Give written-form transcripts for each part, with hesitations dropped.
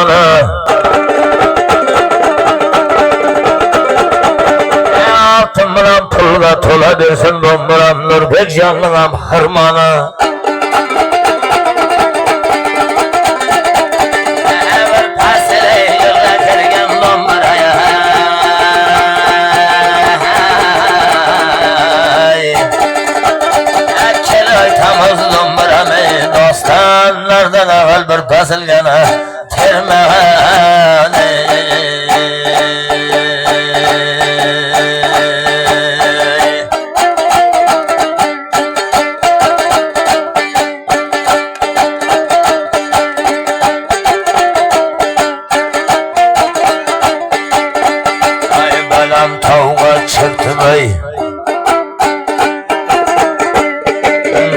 harmanı. Altın bilan pulga tola bersin dombiram Nurbek canlığam harmanı. Dostanlardan ağal bir basılgana termağane. Ay balam tavga çıktım ey.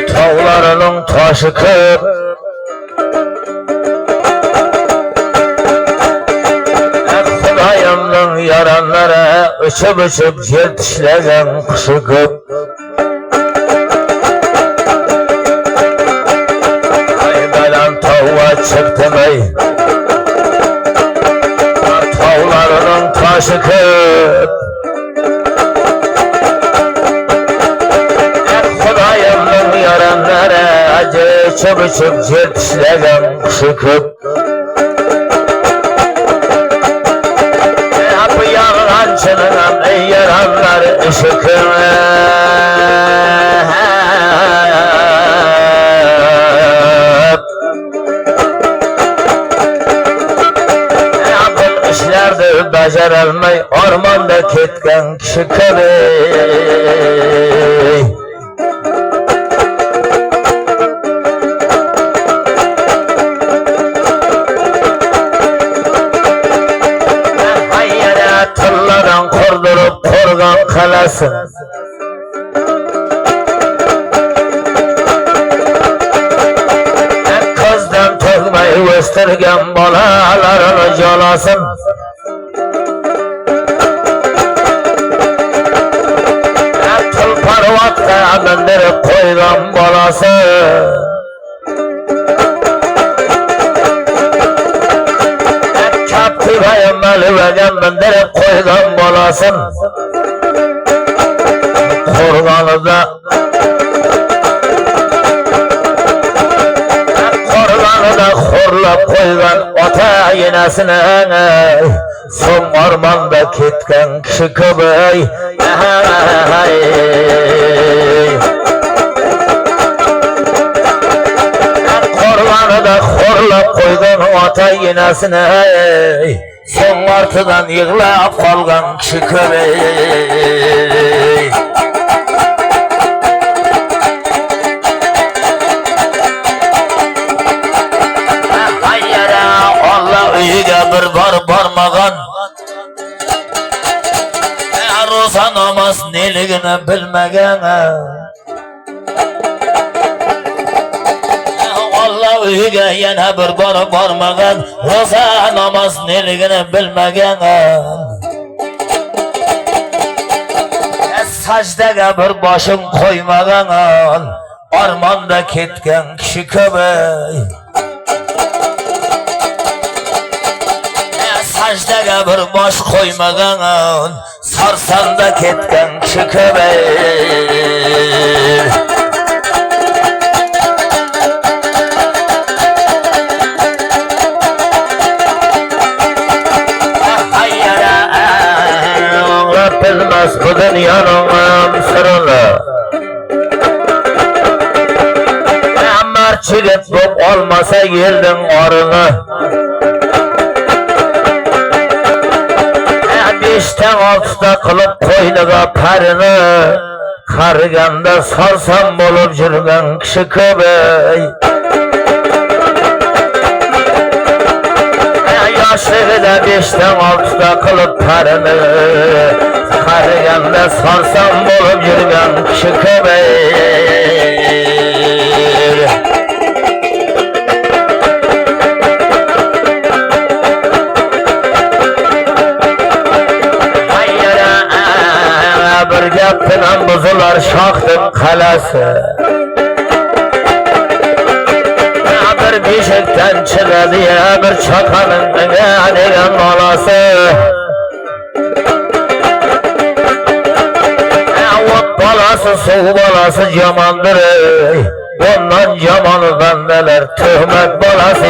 Tağlarının taşı kır, Xudayımның yaranlara uçup yetişlegen kışı kıp. Ay balam tağla çıktım ey. Tağlarının taşı kır, yaranlara acı çabuk yetişlegen kışı kıp. Yapı yağlancının ey yaranlar ışıkın. Yapın işlerdi becerelmey ormanda ketken kişi kıp. Kurdurup kurgan kalasın. Kızdan tökmeyi göstergen balalarını calasın. Tulpar vakta bindirip koygan balasın. Kaptıbayım melivegen bindirip koygan balasın. Korganı da horlap koygan ota yenesine. Son ormanda ketken kişi kıbıy. Korganı da horlap koygan ota yenesine. Son ortadan yığılap kalgan kişi kıbıy. Bir barmağan Roza namaz neligini bilmegen. Allah uyuga yana bir barmağan Roza namaz neligini bilmegen. Sajdaga bir başın koymagan Armanda ketken kişi köbey. Sajdaga bir baş koymagan sarsanda ketken kişi köbey. Bilmez bu dünyanın sırrını. Merçilik bop olmasa yeldin arını. Beşten altıda kılıp koynuğa parını. Karganda sarsam bolup жүрген kişi köbey. Yaşlığı da beşten altıda kılıp parını. Karganda sarsam bolup жүрген kişi köbey. Bir gapdan buzular şahtın kalası. Bir eşikten çıkadı ya bir çakanın degen balası. Ot balası, soğuk balası yamandır. Ondan yamanı bendeler töhmet balası.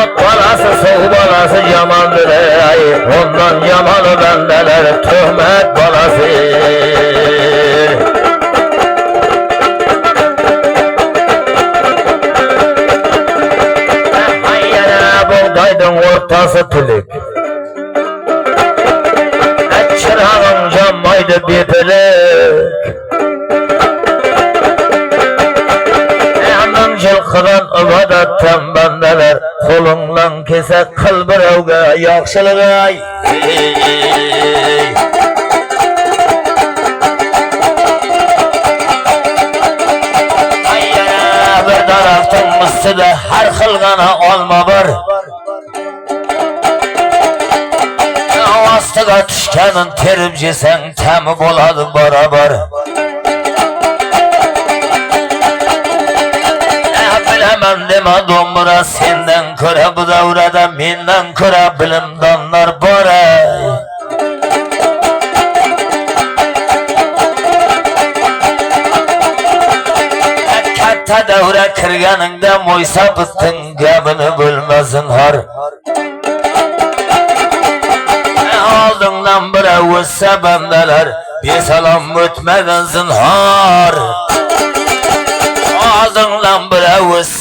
Ot balası, soğuk balası yamandır. Ondan yamanı bendeler töhmet balası. Buğdaydın ortası tülük. Çırağın yanmaydı bitilik. Yandan жылқыdan ibadetten bendeler. Kolundan kesek kıl birovga yaxşılık ay. Bir taraftan üstüde her kılgana olma bir. Astıga düşkenin terip jesen temi boladı barabar. Bilemem deme dombura senden köre bu davrada menden köre bilimdanlar bara. Katta davra kirganingda moysa bittin gabini bilmesin har. Aldığından bir avuz sebendeler bir salam ötmeden zinhar.